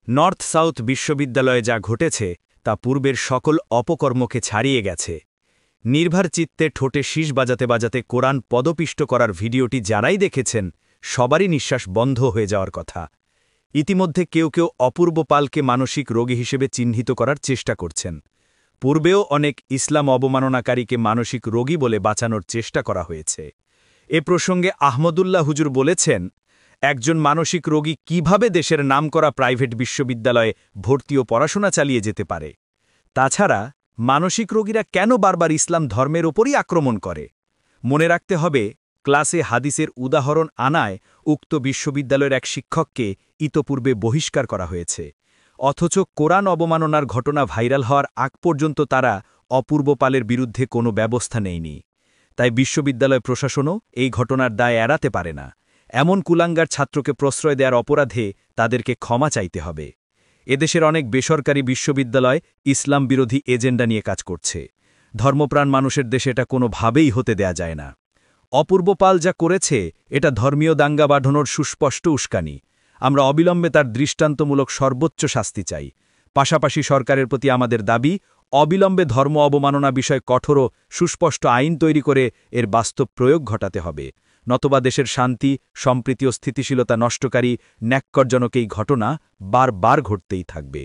North south বিশ্ববিদ্যালয়ে যা ঘটেছে তা পূর্বের সকল অপকর্মকে ছাড়িয়ে গেছে। নির্ভার চিত্তে ঠোঁটে শীষ বাজাতে বাজাতে কোরআন পদপিষ্ট করার ভিডিওটি যারাই দেখেছেন সবারই নিঃশ্বাস বন্ধ হয়ে যাওয়ার কথা। ইতিমধ্যে কেউ কেউ অপূর্ব পালকে মানসিক রোগী হিসেবে চিহ্নিত করার চেষ্টা করছেন। পূর্বেও অনেক ইসলাম অবমাননাকারীকে মানসিক রোগী বলে বাঁচানোর চেষ্টা করা হয়েছে। এ প্রসঙ্গে আহমদুল্লাহ হুজুর বলেছেন, একজন মানসিক রোগী কিভাবে দেশের নামকরা প্রাইভেট বিশ্ববিদ্যালয়ে ভর্তি ও পড়াশোনা চালিয়ে যেতে পারে? তাছাড়া মানসিক রোগীরা কেন বারবার ইসলাম ধর্মের ওপরই আক্রমণ করে? মনে রাখতে হবে, ক্লাসে হাদিসের উদাহরণ আনায় উক্ত বিশ্ববিদ্যালয়ের এক শিক্ষককে ইতপূর্বে বহিষ্কার করা হয়েছে। অথচ কোরআন অবমাননার ঘটনা ভাইরাল হওয়ার আগ পর্যন্ত তারা অপূর্ব পালের বিরুদ্ধে কোনো ব্যবস্থা নেয়নি। তাই বিশ্ববিদ্যালয় প্রশাসনও এই ঘটনার দায় এড়াতে পারে না। এমন কুলাঙ্গার ছাত্রকে প্রশ্রয় দেওয়ার অপরাধে তাদেরকে ক্ষমা চাইতে হবে। এদেশের অনেক বেসরকারি বিশ্ববিদ্যালয় ইসলাম বিরোধী এজেন্ডা নিয়ে কাজ করছে। ধর্মপ্রাণ মানুষের দেশে এটা কোনোভাবেই হতে দেয়া যায় না। অপূর্ব পাল যা করেছে এটা ধর্মীয় দাঙ্গা বাঁধানোর সুস্পষ্ট উস্কানি। আমরা অবিলম্বে তার দৃষ্টান্তমূলক সর্বোচ্চ শাস্তি চাই। পাশাপাশি সরকারের প্রতি আমাদের দাবি, অবিলম্বে ধর্ম অবমাননা বিষয়ে কঠোর ও সুস্পষ্ট আইন তৈরি করে এর বাস্তব প্রয়োগ ঘটাতে হবে। নতবা দেশের শান্তি, সম্প্রীতি ও স্থিতিশীলতা নষ্টকারী ন্যাক্কারজনক এই ঘটনা বারবার ঘটতেই থাকবে।